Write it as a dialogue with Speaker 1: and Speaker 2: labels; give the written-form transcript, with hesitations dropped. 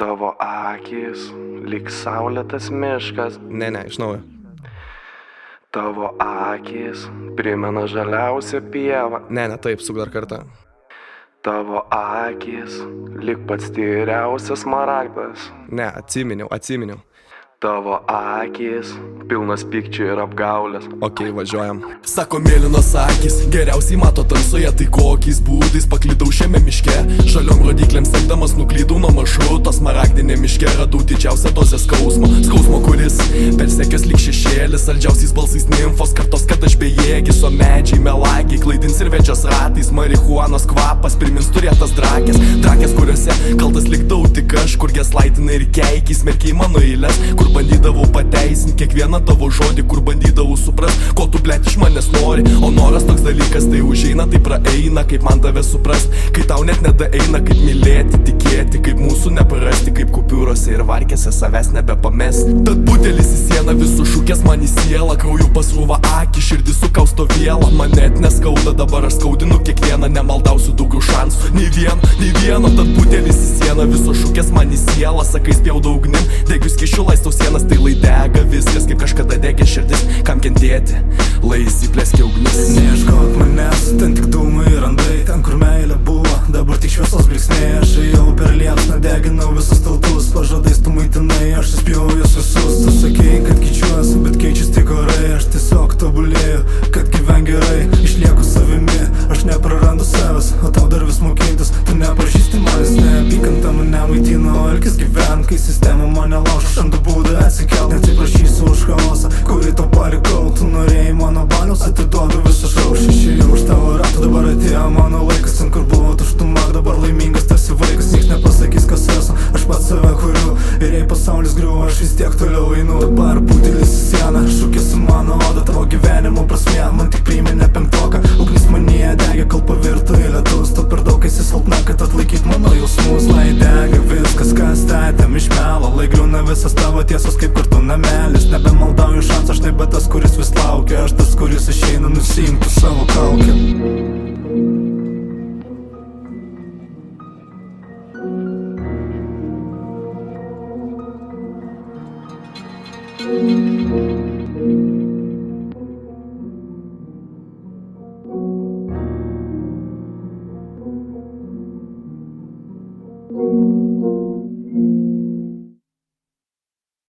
Speaker 1: Tavo akys, lyg saulėtas miškas.
Speaker 2: Ne, iš naujo.
Speaker 1: Tavo akys, primena žaliausią pievą.
Speaker 2: Ne, taip, suk dar kartą.
Speaker 1: Tavo akys, lyg pats tyriausias smaragdas.
Speaker 2: Ne, atsiminiau.
Speaker 1: Tavo akys, pilnas pykčių ir apgaulės.
Speaker 2: Ok, važiuojam.
Speaker 3: Sako mėlynos akys, geriausiai mato tamsoje, tai kokiais būdais paklydau šiame miške. Žaliom rodyklėm sekdamas nuklydau nuo maršruto, smaragdinė miške radau didžiausią dozę skausmo. Skausmo, kuris persekęs lyg šešėlis, saldžiausiais balsais nimfos kartos, kad aš bejėgis, o medžiai melagiai klaidins ir vedžios ratais. Marihuanos kvapas primins turėtas drakės, kuriuose kaltas likdau tik aš, kur geslaitina ir keikiai, smerkiai mano eiles, kur bandydavau pateisinti kiekvieną tavo žodį, kur bandydavau suprast, ko tu blet iš manęs nori. O noras toks dalykas, tai užeina, tai praeina, kaip man tave suprast, kai tau net nedaeina, kaip mylėti, tikėti, kaip mūsų neprarasti, kaip kupiūrose ir varkėse savęs nebepamesti. Tad butelis į sieną visų šūkės man į sielą, krauju pasrūva akį, širdį sukausto vėlą. Man net neskauda, dabar aš skaudinu kiekvieną, nemaldausiu daugiau šansų, nei vieno. Tad butelis į sieną visų šūkės man į sielą, sakai spjaudau ugnim, degius kišiu laistos sienas, tai lai dega viskas, kaip kažkada degė širdis, kam kentėti, lai įsiplėskė ugnis.
Speaker 4: Neieškok manęs, ten tik dūmai ir randai, ten kur meilė buvo, dabar tik šviesos bliksniai. Aš ėjau per liepsną, deginau visus tiltus, pažadais tu maitinai, aš suspjau juos visus. Tu sakei, kad keičiuosi, bet keičias tik orai, aš tiesiog tobulėju, kad gyven gerai, išlieku savimi, aš neprarandu savęs, o tau dar vis mokintis, tu neprašysti manęs, neapykanta mane maitino, elkis gyven, kai sistema mane laužo, aš randu būdą atsikelt, neatsiprašysiu už chaosą, kurį tau palikau. Tu norėjai mano baliaus, atiduodu visą šau, išėjau už tavo ratų, dabar atėjo mano laikas, ten kur buvo tuštuma, dabar laimingas tarsi vaikas, nieks nepasakys kas esu, aš pats save kuriu, ir jei pasaulis griuva, aš vis tiek toliau einu. Dabar butelis į sieną, šūkės su mano oda, tavo gyvenimo prasmė man tik priminė penktoką, ugnis manyje degė, kol pavirto į lietus, tu per daug esi silpna, kad atlaikyt mano jausmus. Lai dega viskas, kas statėm iš melo, lai griūna visas tavo tiesos kaip kartu namelis, nebemaldauju šansą, aš nebe tas, kuris vis laukia, aš tas, kuris išeina nusiimti savo kaukę.